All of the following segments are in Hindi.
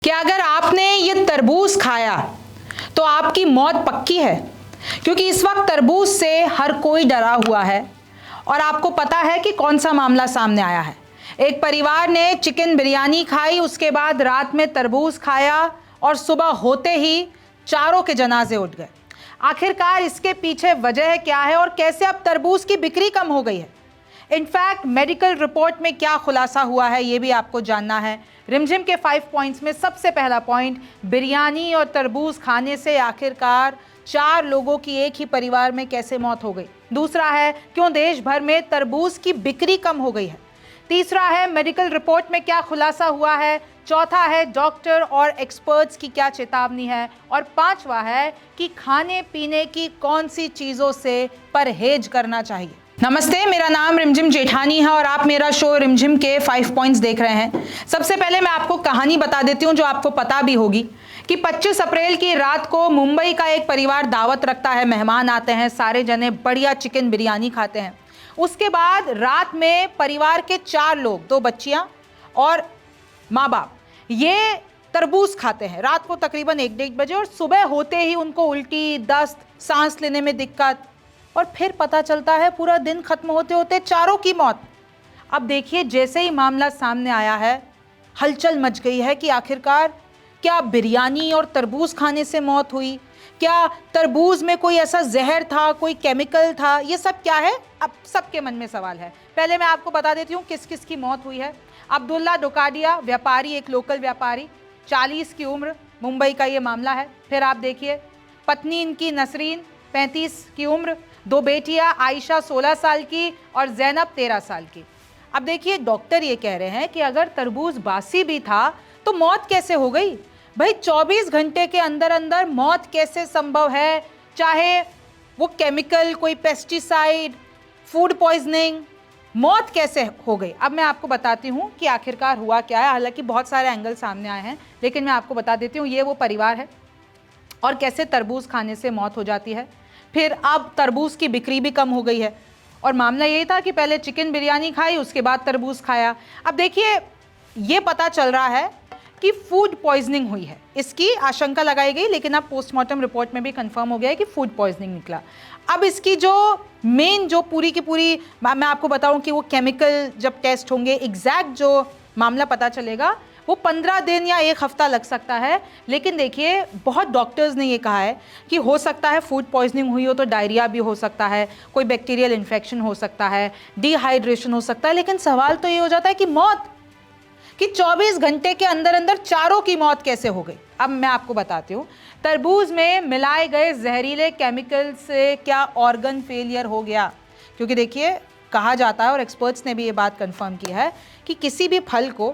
कि अगर आपने ये तरबूज खाया तो आपकी मौत पक्की है, क्योंकि इस वक्त तरबूज से हर कोई डरा हुआ है और आपको पता है कि कौन सा मामला सामने आया है। एक परिवार ने चिकन बिरयानी खाई, उसके बाद रात में तरबूज खाया और सुबह होते ही चारों के जनाजे उठ गए। आखिरकार इसके पीछे वजह क्या है और कैसे अब तरबूज की बिक्री कम हो गई है? इनफैक्ट मेडिकल रिपोर्ट में क्या खुलासा हुआ है ये भी आपको जानना है। रिमझिम के 5 पॉइंट्स में सबसे पहला पॉइंट, बिरयानी और तरबूज खाने से आखिरकार 4 लोगों की एक ही परिवार में कैसे मौत हो गई। दूसरा है, क्यों देश भर में तरबूज की बिक्री कम हो गई है। तीसरा है, मेडिकल रिपोर्ट में क्या खुलासा हुआ है। चौथा है, डॉक्टर और एक्सपर्ट्स की क्या चेतावनी है। और पांचवा है कि खाने पीने की कौन सी चीज़ों से परहेज करना चाहिए। नमस्ते, मेरा नाम रिमझिम जेठानी है और आप मेरा शो रिमझिम के 5 पॉइंट्स देख रहे हैं। सबसे पहले मैं आपको कहानी बता देती हूँ जो आपको पता भी होगी कि 25 अप्रैल की रात को मुंबई का एक परिवार दावत रखता है, मेहमान आते हैं, सारे जने बढ़िया चिकन बिरयानी खाते हैं। उसके बाद रात में परिवार के 4 लोग, 2 बच्चियाँ और माँ बाप, ये तरबूज खाते हैं रात को तकरीबन 1-1:30 बजे और सुबह होते ही उनको उल्टी, दस्त, सांस लेने में दिक्कत और फिर पता चलता है पूरा दिन खत्म होते होते चारों की मौत। अब देखिए, जैसे ही मामला सामने आया है हलचल मच गई है कि आखिरकार क्या बिरयानी और तरबूज खाने से मौत हुई, क्या तरबूज में कोई ऐसा जहर था, कोई केमिकल था, ये सब क्या है, अब सबके मन में सवाल है। पहले मैं आपको बता देती हूँ किस किस की मौत हुई है। अब्दुल्ला डोकाडिया व्यापारी, एक लोकल व्यापारी, 40 की उम्र, मुंबई का ये मामला है। फिर आप देखिए, पत्नी इनकी नसरीन, 35 की उम्र, 2 बेटियां, आयशा 16 साल की और जैनब 13 साल की। अब देखिए, डॉक्टर ये कह रहे हैं कि अगर तरबूज बासी भी था तो मौत कैसे हो गई। भाई 24 घंटे के अंदर अंदर मौत कैसे संभव है, चाहे वो केमिकल, कोई पेस्टिसाइड, फूड पॉइजनिंग, मौत कैसे हो गई। अब मैं आपको बताती हूँ कि आखिरकार हुआ क्या है। हालांकि बहुत सारे एंगल सामने आए हैं, लेकिन मैं आपको बता देती हूँ ये वो परिवार है और कैसे तरबूज खाने से मौत हो जाती है। फिर अब तरबूज की बिक्री भी कम हो गई है और मामला यही था कि पहले चिकन बिरयानी खाई, उसके बाद तरबूज खाया। अब देखिए, ये पता चल रहा है कि फूड पॉइजनिंग हुई है, इसकी आशंका लगाई गई, लेकिन अब पोस्टमार्टम रिपोर्ट में भी कंफर्म हो गया है कि फूड पॉइजनिंग निकला। अब इसकी जो मेन, जो पूरी की पूरी, मैं आपको बताऊं कि वो केमिकल जब टेस्ट होंगे, एग्जैक्ट जो मामला पता चलेगा, वो 15 दिन या 1 हफ्ता लग सकता है। लेकिन देखिए, बहुत डॉक्टर्स ने ये कहा है कि हो सकता है फूड पॉइजनिंग हुई हो तो डायरिया भी हो सकता है, कोई बैक्टीरियल इन्फेक्शन हो सकता है, डिहाइड्रेशन हो सकता है। लेकिन सवाल तो ये हो जाता है कि मौत, कि 24 घंटे के अंदर अंदर चारों की मौत कैसे हो गई। अब मैं आपको बताती हूँ, तरबूज में मिलाए गए जहरीले केमिकल से क्या ऑर्गन फेलियर हो गया। क्योंकि देखिए, कहा जाता है और एक्सपर्ट्स ने भी ये बात कंफर्म की है कि किसी भी फल को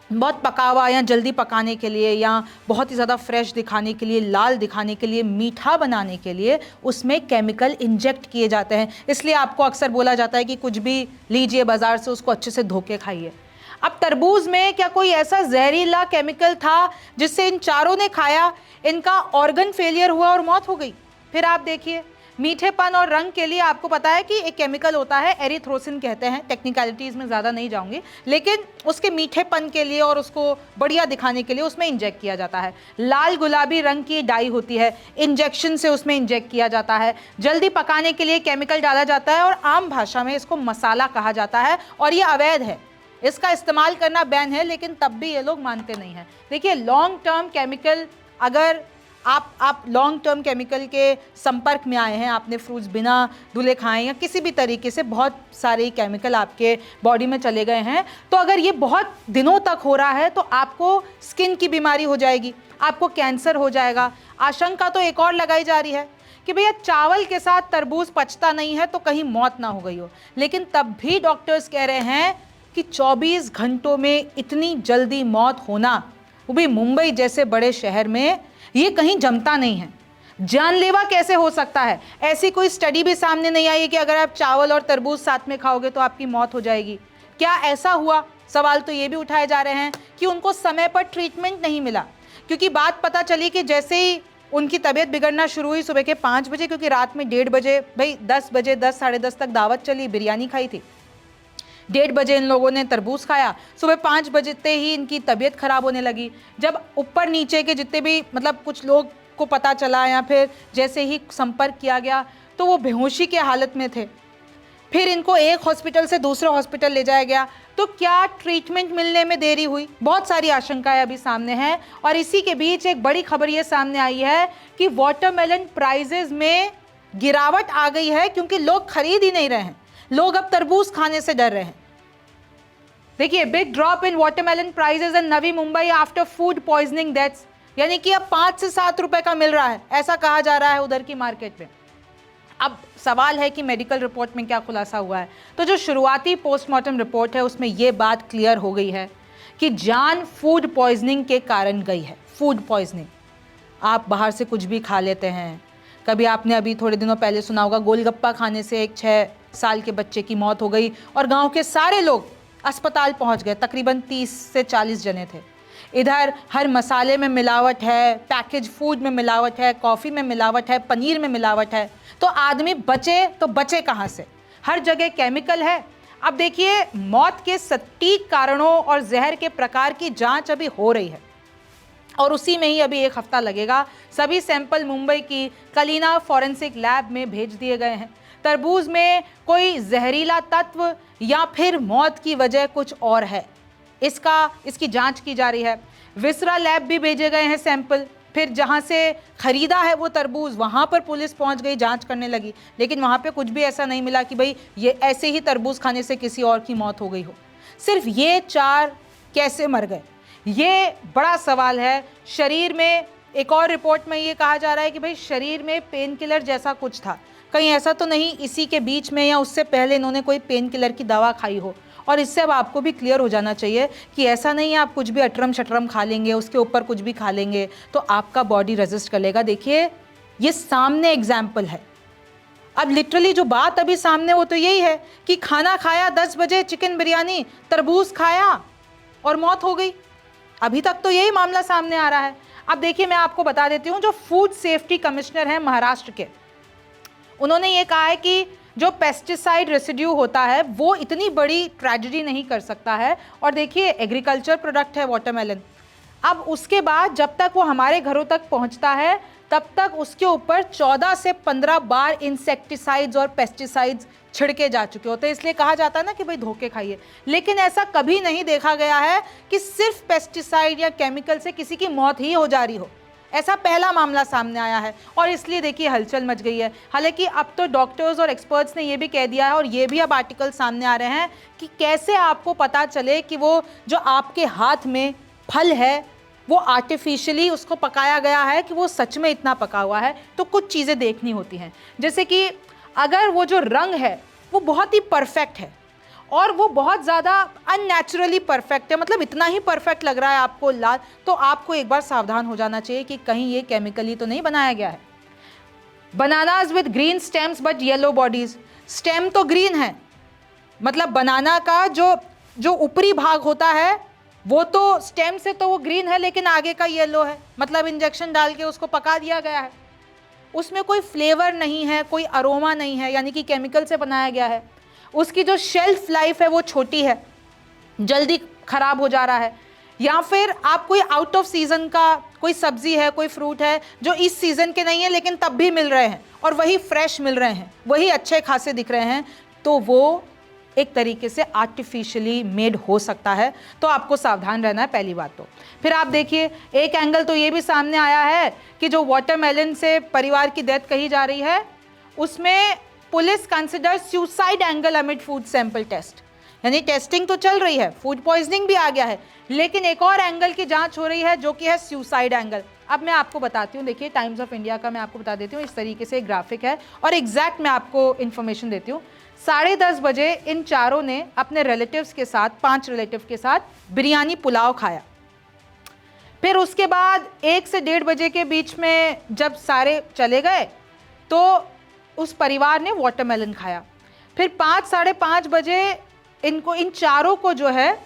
बहुत पका हुआ या जल्दी पकाने के लिए या बहुत ही ज़्यादा फ्रेश दिखाने के लिए, लाल दिखाने के लिए, मीठा बनाने के लिए उसमें केमिकल इंजेक्ट किए जाते हैं। इसलिए आपको अक्सर बोला जाता है कि कुछ भी लीजिए बाज़ार से, उसको अच्छे से धो के खाइए। अब तरबूज में क्या कोई ऐसा जहरीला केमिकल था जिससे इन चारों ने खाया, इनका ऑर्गन फेलियर हुआ और मौत हो गई। फिर आप देखिए, मीठेपन और रंग के लिए आपको पता है कि एक केमिकल होता है, एरिथ्रोसिन कहते हैं, टेक्निकलिटीज़ में ज़्यादा नहीं जाऊंगी, लेकिन उसके मीठेपन के लिए और उसको बढ़िया दिखाने के लिए उसमें इंजेक्ट किया जाता है। लाल गुलाबी रंग की डाई होती है, इंजेक्शन से उसमें इंजेक्ट किया जाता है। जल्दी पकाने के लिए केमिकल डाला जाता है और आम भाषा में इसको मसाला कहा जाता है और ये अवैध है, इसका इस्तेमाल करना बैन है, लेकिन तब भी ये लोग मानते नहीं हैं। देखिए, लॉन्ग टर्म केमिकल, अगर आप लॉन्ग टर्म केमिकल के संपर्क में आए हैं, आपने फ्रूट्स बिना धुले खाए या किसी भी तरीके से बहुत सारे केमिकल आपके बॉडी में चले गए हैं, तो अगर ये बहुत दिनों तक हो रहा है तो आपको स्किन की बीमारी हो जाएगी, आपको कैंसर हो जाएगा। आशंका तो एक और लगाई जा रही है कि भैया चावल के साथ तरबूज पचता नहीं है तो कहीं मौत ना हो गई हो। लेकिन तब भी डॉक्टर्स कह रहे हैं कि 24 घंटों में इतनी जल्दी मौत होना, वो भी मुंबई जैसे बड़े शहर में, ये कहीं जमता नहीं है। जानलेवा कैसे हो सकता है? ऐसी कोई स्टडी भी सामने नहीं आई है कि अगर आप चावल और तरबूज साथ में खाओगे तो आपकी मौत हो जाएगी। क्या ऐसा हुआ? सवाल तो ये भी उठाए जा रहे हैं कि उनको समय पर ट्रीटमेंट नहीं मिला, क्योंकि बात पता चली कि जैसे ही उनकी तबीयत बिगड़ना शुरू हुई सुबह के 5 बजे, क्योंकि रात में 1:30 बजे, भाई 10 बजे, 10 साढ़े 10 तक दावत चली, बिरयानी खाई थी, 1:30 बजे इन लोगों ने तरबूज खाया, सुबह 5 बजते ही इनकी तबीयत खराब होने लगी। जब ऊपर नीचे के जितने भी मतलब कुछ लोग को पता चला या फिर जैसे ही संपर्क किया गया तो वो बेहोशी के हालत में थे। फिर इनको एक हॉस्पिटल से दूसरे हॉस्पिटल ले जाया गया तो क्या ट्रीटमेंट मिलने में देरी हुई। बहुत सारी आशंकाएं अभी सामने हैं और इसी के बीच एक बड़ी खबर ये सामने आई है कि वाटरमेलन प्राइजेस में गिरावट आ गई है क्योंकि लोग खरीद ही नहीं रहे हैं। लोग अब तरबूज खाने से डर रहे हैं। देखिए, big drop in watermelon prices in Navi Mumbai after food poisoning deaths, यानी कि अब 5 से 7 रुपए का मिल रहा है, ऐसा कहा जा रहा है उधर की मार्केट में। अब सवाल है कि मेडिकल रिपोर्ट में क्या खुलासा हुआ है। तो जो शुरुआती पोस्टमार्टम रिपोर्ट है उसमें यह बात क्लियर हो गई है कि जान फूड पॉइजनिंग के कारण गई है। फूड पॉइजनिंग, आप बाहर से कुछ भी खा लेते हैं। कभी आपने अभी थोड़े दिनों पहले सुना होगा गोलगप्पा खाने से एक 6 साल के बच्चे की मौत हो गई और गांव के सारे लोग अस्पताल पहुंच गए। तकरीबन 30 से 40 जने थे। इधर हर मसाले में मिलावट है, पैकेज फूड में मिलावट है, कॉफ़ी में मिलावट है, पनीर में मिलावट है। तो आदमी बचे तो बचे कहाँ से? हर जगह केमिकल है। अब देखिए, मौत के सटीक कारणों और जहर के प्रकार की जांच अभी हो रही है और उसी में ही अभी 1 हफ्ता लगेगा। सभी सैंपल मुंबई की कलीना फॉरेंसिक लैब में भेज दिए गए हैं। तरबूज में कोई जहरीला तत्व या फिर मौत की वजह कुछ और है, इसकी जांच की जा रही है। विसरा लैब भी भेजे गए हैं सैंपल। फिर जहां से खरीदा है वो तरबूज, वहां पर पुलिस पहुंच गई, जांच करने लगी, लेकिन वहां पे कुछ भी ऐसा नहीं मिला कि भाई ये ऐसे ही तरबूज खाने से किसी और की मौत हो गई हो। सिर्फ ये 4 कैसे मर गए, ये बड़ा सवाल है। शरीर में एक और रिपोर्ट में ये कहा जा रहा है कि भाई शरीर में पेन किलर जैसा कुछ था। कहीं ऐसा तो नहीं इसी के बीच में या उससे पहले इन्होंने कोई पेन किलर की दवा खाई हो। और इससे अब आपको भी क्लियर हो जाना चाहिए कि ऐसा नहीं है आप कुछ भी अटरम शटरम खा लेंगे, उसके ऊपर कुछ भी खा लेंगे तो आपका बॉडी रेजिस्ट कर लेगा। देखिए, ये सामने एग्जाम्पल है। अब लिटरली जो बात अभी सामने वो तो यही है कि खाना खाया 10 बजे चिकन बिरयानी, तरबूज खाया और मौत हो गई। अभी तक तो यही मामला सामने आ रहा है। अब देखिए, मैं आपको बता देती हूँ, जो फूड सेफ्टी कमिश्नर हैं महाराष्ट्र के, उन्होंने ये कहा है कि जो पेस्टिसाइड रेसिड्यू होता है वो इतनी बड़ी ट्रेजेडी नहीं कर सकता है। और देखिए, एग्रीकल्चर प्रोडक्ट है वाटरमेलन। अब उसके बाद जब तक वो हमारे घरों तक पहुंचता है तब तक उसके ऊपर 14 से 15 बार इंसेक्टिसाइड्स और पेस्टिसाइड्स छिड़के जा चुके होते हैं। इसलिए कहा जाता है ना कि भाई धोखे खाइए, लेकिन ऐसा कभी नहीं देखा गया है कि सिर्फ पेस्टिसाइड या केमिकल से किसी की मौत ही हो जा रही हो। ऐसा पहला मामला सामने आया है और इसलिए देखिए हलचल मच गई है। हालांकि अब तो डॉक्टर्स और एक्सपर्ट्स ने ये भी कह दिया है और ये भी अब आर्टिकल सामने आ रहे हैं कि कैसे आपको पता चले कि वो जो आपके हाथ में फल है वो आर्टिफिशियली उसको पकाया गया है कि वो सच में इतना पका हुआ है। तो कुछ चीज़ें देखनी होती हैं, जैसे कि अगर वो जो रंग है वो बहुत ही परफेक्ट है और वो बहुत ज़्यादा अननेचुरली परफेक्ट है, मतलब इतना ही परफेक्ट लग रहा है आपको लाल, तो आपको एक बार सावधान हो जाना चाहिए कि कहीं ये केमिकली तो नहीं बनाया गया है। Bananas with green stems but yellow bodies, stem तो ग्रीन है, मतलब बनाना का जो ऊपरी भाग होता है वो तो स्टेम से तो वो ग्रीन है लेकिन आगे का येलो है, मतलब इंजेक्शन डाल के उसको पका दिया गया है। उसमें कोई फ्लेवर नहीं है, कोई अरोमा नहीं है, यानी कि केमिकल से बनाया गया है। उसकी जो शेल्फ लाइफ है वो छोटी है, जल्दी ख़राब हो जा रहा है। या फिर आप कोई आउट ऑफ सीज़न का कोई सब्ज़ी है, कोई फ्रूट है जो इस सीज़न के नहीं है लेकिन तब भी मिल रहे हैं और वही फ्रेश मिल रहे हैं, वही अच्छे खासे दिख रहे हैं, तो वो एक तरीके से आर्टिफिशियली मेड हो सकता है। तो आपको सावधान रहना है पहली बात तो। फिर आप देखिए, एक एंगल तो ये भी सामने आया है कि जो वाटरमेलन से परिवार की डेथ कही जा रही है उसमें police consider suicide angle amid food sample test, यानी टेस्टिंग तो चल रही है, फूड पॉइजनिंग भी आ गया है, लेकिन एक और एंगल की जांच हो रही है जो कि है सुसाइड एंगल। अब मैं आपको बताती हूँ, देखिए टाइम्स ऑफ इंडिया का मैं आपको बता देती हूँ, इस तरीके से एक ग्राफिक है और एग्जैक्ट मैं आपको इन्फॉर्मेशन देती हूँ। 10:30 बजे इन चारों ने अपने रिलेटिव्स के साथ, 5 रिलेटिव के साथ बिरयानी पुलाव खाया। फिर उसके बाद 1 से 1:30 बजे के बीच में जब सारे चले गए तो उस परिवार ने वाटरमेलन खाया। फिर 5, 5:30 बजे इन चारों को जो है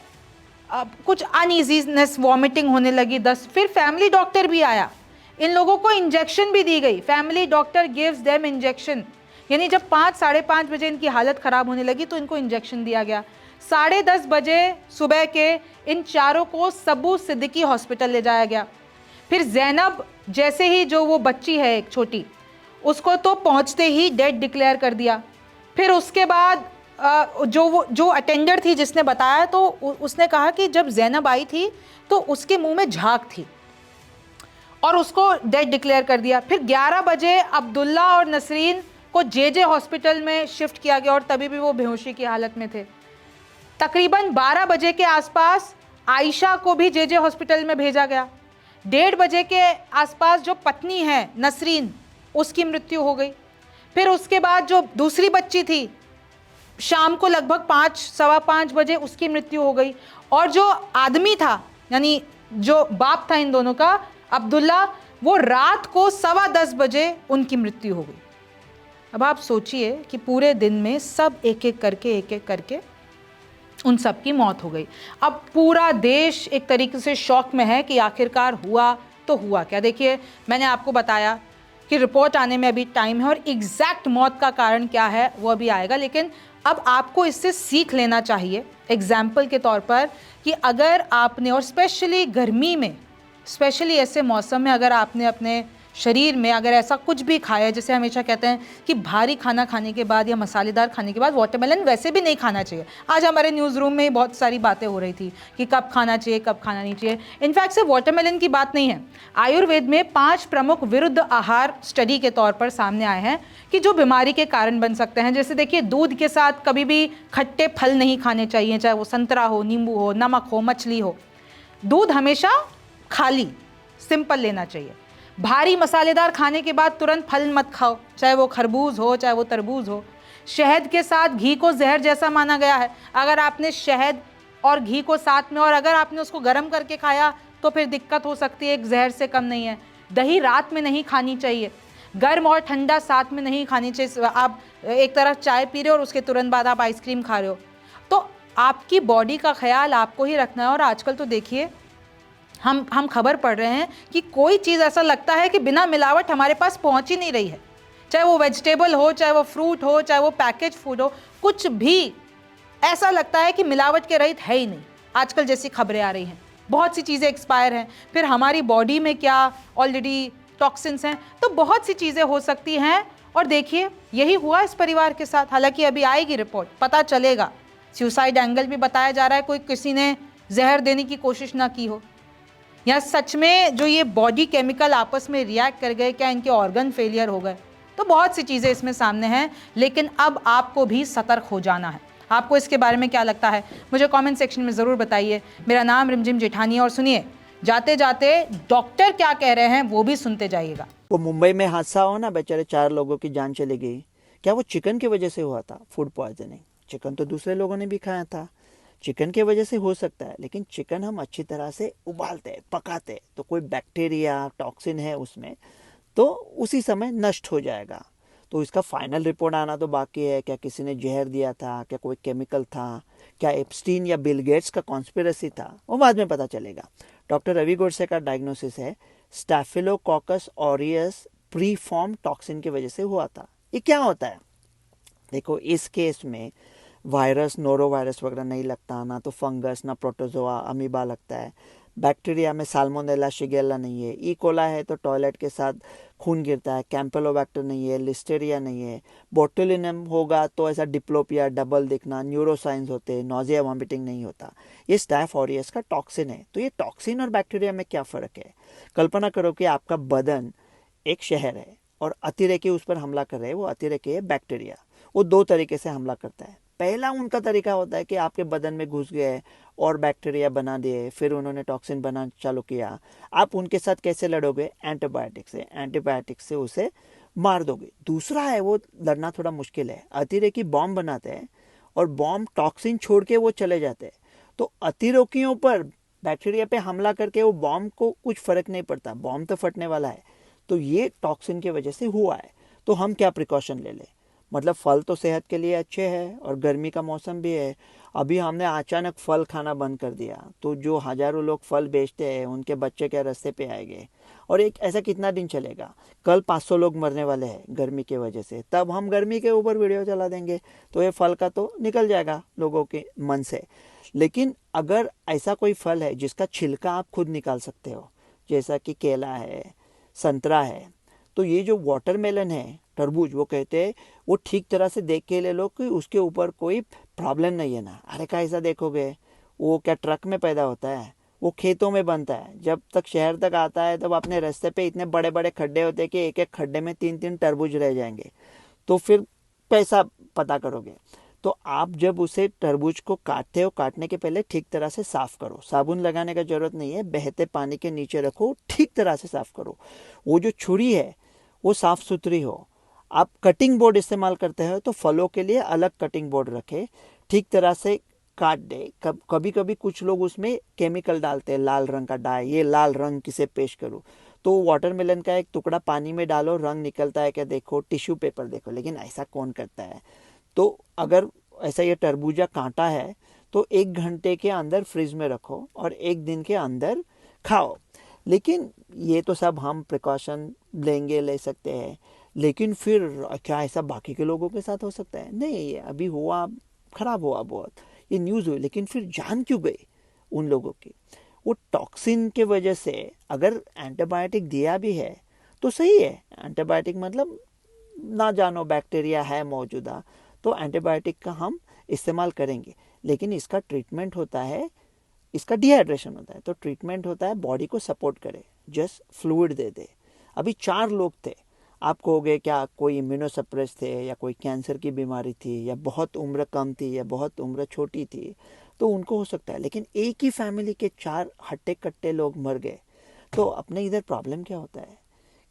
कुछ अनईजीनेस, वॉमिटिंग होने लगी। फिर फैमिली डॉक्टर भी आया, इन लोगों को इंजेक्शन भी दी गई। Family doctor gives them injection, यानी जब 5, 5:30 बजे इनकी हालत ख़राब होने लगी तो इनको इंजेक्शन दिया गया। 10:30 बजे सुबह के इन चारों को सबू सिद्दीकी हॉस्पिटल ले जाया गया। फिर जैनब जैसे ही, जो वो बच्ची है एक छोटी, उसको तो पहुंचते ही डेड डिक्लेयर कर दिया। फिर उसके बाद जो अटेंडर थी जिसने बताया, तो उसने कहा कि जब जैनब आई थी तो उसके मुंह में झाग थी और उसको डेड डिक्लेयर कर दिया। फिर 11 बजे अब्दुल्ला और नसरीन को जे हॉस्पिटल में शिफ्ट किया गया और तभी भी वो बेहोशी की हालत में थे। तकरीबन 12 बजे के आसपास आयशा को भी जे हॉस्पिटल में भेजा गया। 1:30 बजे के आसपास जो पत्नी है नसरीन, उसकी मृत्यु हो गई। फिर उसके बाद जो दूसरी बच्ची थी, शाम को लगभग 5, सवा 5 बजे उसकी मृत्यु हो गई। और जो आदमी था, यानी जो बाप था इन दोनों का, अब्दुल्ला, वो रात को 10:15 बजे उनकी मृत्यु हो गई। अब आप सोचिए कि पूरे दिन में सब एक एक करके उन सब की मौत हो गई। अब पूरा देश एक तरीके से शॉक में है कि आखिरकार हुआ तो हुआ क्या। देखिए, मैंने आपको बताया कि रिपोर्ट आने में अभी टाइम है और एग्जैक्ट मौत का कारण क्या है वो अभी आएगा, लेकिन अब आपको इससे सीख लेना चाहिए एग्जाम्पल के तौर पर कि अगर आपने, और स्पेशली गर्मी में, स्पेशली ऐसे मौसम में, अगर आपने अपने शरीर में अगर ऐसा कुछ भी खाया, जैसे हमेशा कहते हैं कि भारी खाना खाने के बाद या मसालेदार खाने के बाद वाटरमेलन वैसे भी नहीं खाना चाहिए। आज हमारे न्यूज़ रूम में ही बहुत सारी बातें हो रही थी कि कब खाना चाहिए, कब खाना नहीं चाहिए। इनफैक्ट सिर्फ वाटरमेलन की बात नहीं है, आयुर्वेद में 5 प्रमुख विरुद्ध आहार स्टडी के तौर पर सामने आए हैं कि जो बीमारी के कारण बन सकते हैं। जैसे देखिए, दूध के साथ कभी भी खट्टे फल नहीं खाने चाहिए, चाहे वो संतरा हो, नींबू हो, नमक हो, मछली हो। दूध हमेशा खाली सिंपल लेना चाहिए। भारी मसालेदार खाने के बाद तुरंत फल मत खाओ, चाहे वो खरबूज हो, चाहे वो तरबूज हो। शहद के साथ घी को जहर जैसा माना गया है। अगर आपने शहद और घी को साथ में, और अगर आपने उसको गर्म करके खाया तो फिर दिक्कत हो सकती है, एक जहर से कम नहीं है। दही रात में नहीं खानी चाहिए, गर्म और ठंडा साथ में नहीं खानी चाहिए। आप एक तरफ चाय पी रहे हो और उसके तुरंत बाद आप आइसक्रीम खा रहे हो, तो आपकी बॉडी का ख्याल आपको ही रखना है। और आजकल तो देखिए, हम खबर पढ़ रहे हैं कि कोई चीज़ ऐसा लगता है कि बिना मिलावट हमारे पास पहुंच ही नहीं रही है, चाहे वो वेजिटेबल हो, चाहे वो फ्रूट हो, चाहे वो पैकेज फूड हो, कुछ भी ऐसा लगता है कि मिलावट के रहित है ही नहीं। आजकल जैसी खबरें आ रही हैं, बहुत सी चीज़ें एक्सपायर हैं, फिर हमारी बॉडी में क्या ऑलरेडी टॉक्सिन्स हैं, तो बहुत सी चीज़ें हो सकती हैं। और देखिए, यही हुआ इस परिवार के साथ। हालांकि अभी आएगी रिपोर्ट, पता चलेगा। सुसाइड एंगल भी बताया जा रहा है, कोई किसी ने जहर देने की कोशिश ना की हो, या सच में जो ये बॉडी केमिकल आपस में रिएक्ट कर गए, क्या इनके ऑर्गन फेलियर हो गए। तो बहुत सी चीज़ें इसमें सामने हैं, लेकिन अब आपको भी सतर्क हो जाना है। आपको इसके बारे में क्या लगता है मुझे कमेंट सेक्शन में ज़रूर बताइए। मेरा नाम रिमझिम जेठानी है, और सुनिए, जाते जाते डॉक्टर क्या कह रहे हैं वो भी सुनते जाइएगा। वो मुंबई में हादसा हो ना, बेचारे 4 लोगों की जान चली गई। क्या वो चिकन की वजह से हुआ था? Food poisoning. चिकन तो दूसरे लोगों ने भी खाया था, चिकन की वजह से हो सकता है, लेकिन चिकन हम अच्छी तरह से उबालते हैं, पकाते हैं, तो कोई बैक्टीरिया टॉक्सिन है उसमें, तो उसी समय नष्ट हो जाएगा। तो इसका फाइनल रिपोर्ट आना तो बाकी है। क्या किसी ने जहर दिया था, क्या कोई केमिकल था, क्या एप्स्टीन या बिल गेट्स का कॉन्स्पिरेसी था, वो बाद में पता चलेगा। डॉक्टर रवि गोडसे का डायग्नोसिस है स्टैफिलोकोकस ऑरियस प्रीफॉर्म टॉक्सिन की वजह से हुआ था। ये क्या होता है? देखो, इस केस में वायरस, नोरो वायरस वगैरह नहीं लगता, ना तो फंगस, ना प्रोटोजोआ, अमीबा लगता है। बैक्टीरिया में साल्मोनेला, शिगेल्ला नहीं है। ई कोला है तो टॉयलेट के साथ खून गिरता है। कैंपेलोबैक्टर नहीं है, लिस्टेरिया नहीं है। बोटुलिनम होगा तो ऐसा डिप्लोपिया, डबल दिखना, न्यूरोसाइंस होते हैं, नोजिया, वॉमिटिंग नहीं होता। ये स्टैफ ऑरियस का टॉक्सिन है। तो ये टॉक्सिन और बैक्टीरिया में क्या फ़र्क है? कल्पना करो कि आपका बदन एक शहर है और अतिरेकी उस पर हमला कर रहे हैं। वो अतिरेकी है बैक्टीरिया। वो 2 तरीके से हमला करता है। पहला उनका तरीका होता है कि आपके बदन में घुस गए और बैक्टीरिया बना दिए, फिर उन्होंने टॉक्सिन बनाना चालू किया। आप उनके साथ कैसे लड़ोगे? एंटीबायोटिक से। एंटीबायोटिक से उसे मार दोगे। दूसरा है, वो लड़ना थोड़ा मुश्किल है। अतिरेकी बॉम्ब बनाते हैं और बॉम्ब टॉक्सिन छोड़ के वो चले जाते हैं। तो अतिरेकियों पर बैक्टीरिया पे हमला करके वो बॉम्ब को कुछ फर्क नहीं पड़ता, बॉम्ब तो फटने वाला है। तो ये टॉक्सिन की वजह से हुआ है। तो हम क्या प्रिकॉशन ले लें? मतलब फल तो सेहत के लिए अच्छे हैं और गर्मी का मौसम भी है। अभी हमने अचानक फल खाना बंद कर दिया तो जो हजारों लोग फल बेचते हैं उनके बच्चे क्या रास्ते पे आएंगे। और एक ऐसा कितना दिन चलेगा? कल 500 लोग मरने वाले हैं गर्मी की वजह से, तब हम गर्मी के ऊपर वीडियो चला देंगे तो ये फल का तो निकल जाएगा लोगों के मन से। लेकिन अगर ऐसा कोई फल है जिसका छिलका आप खुद निकाल सकते हो, जैसा कि केला है, संतरा है, तो ये जो वाटरमेलन है, तरबूज, वो कहते हैं वो ठीक तरह से देख के ले लो कि उसके ऊपर कोई प्रॉब्लम नहीं है ना। अरे कैसा देखोगे, वो क्या ट्रक में पैदा होता है? वो खेतों में बनता है। जब तक शहर तक आता है तब अपने रास्ते पे इतने बड़े बड़े खड्डे होते हैं कि एक एक खड्डे में 3-3 तरबूज रह जाएंगे। तो फिर पैसा पता करोगे। तो आप जब उसे तरबूज को काटते हो, काटने के पहले ठीक तरह से साफ करो। साबुन लगाने का जरूरत नहीं है, बहते पानी के नीचे रखो, ठीक तरह से साफ करो। वो जो छुरी है वो साफ सुथरी हो। आप कटिंग बोर्ड इस्तेमाल करते हो तो फलों के लिए अलग कटिंग बोर्ड रखे, ठीक तरह से काट दे। कभी कभी कुछ लोग उसमें केमिकल डालते हैं, लाल रंग का डाई, ये लाल रंग किसे पेश करूँ। तो वाटरमेलन का एक टुकड़ा पानी में डालो, रंग निकलता है क्या देखो, टिश्यू पेपर देखो, लेकिन ऐसा कौन करता है? तो अगर ऐसा ये तरबूजा कांटा है तो 1 घंटे के अंदर फ्रिज में रखो और 1 दिन के अंदर खाओ। लेकिन ये तो सब हम प्रिकॉशन लेंगे, ले सकते हैं, लेकिन फिर क्या ऐसा बाकी के लोगों के साथ हो सकता है? नहीं, ये अभी हुआ, खराब हुआ बहुत, ये न्यूज़ हुई, लेकिन फिर जान क्यों गई उन लोगों की? वो टॉक्सिन के वजह से। अगर एंटीबायोटिक दिया भी है तो सही है, एंटीबायोटिक मतलब ना जानो बैक्टीरिया है मौजूदा, तो एंटीबायोटिक का हम इस्तेमाल करेंगे। लेकिन इसका ट्रीटमेंट होता है, इसका डिहाइड्रेशन होता है, तो ट्रीटमेंट होता है बॉडी को सपोर्ट करे, जस्ट फ्लूइड दे दे। अभी 4 लोग थे, आप कहोगे क्या कोई इम्यूनोसप्रेस थे या कोई कैंसर की बीमारी थी या बहुत उम्र कम थी या बहुत उम्र छोटी थी, तो उनको हो सकता है। लेकिन एक ही फैमिली के 4 हट्टे कट्टे लोग मर गए। तो अपने इधर प्रॉब्लम क्या होता है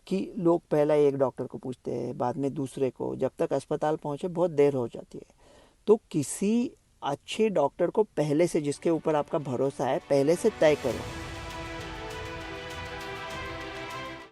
कि लोग पहला एक डॉक्टर को पूछते हैं, बाद में दूसरे को, जब तक अस्पताल पहुंचे बहुत देर हो जाती है। तो किसी अच्छे डॉक्टर को पहले से, जिसके ऊपर आपका भरोसा है, पहले से तय करो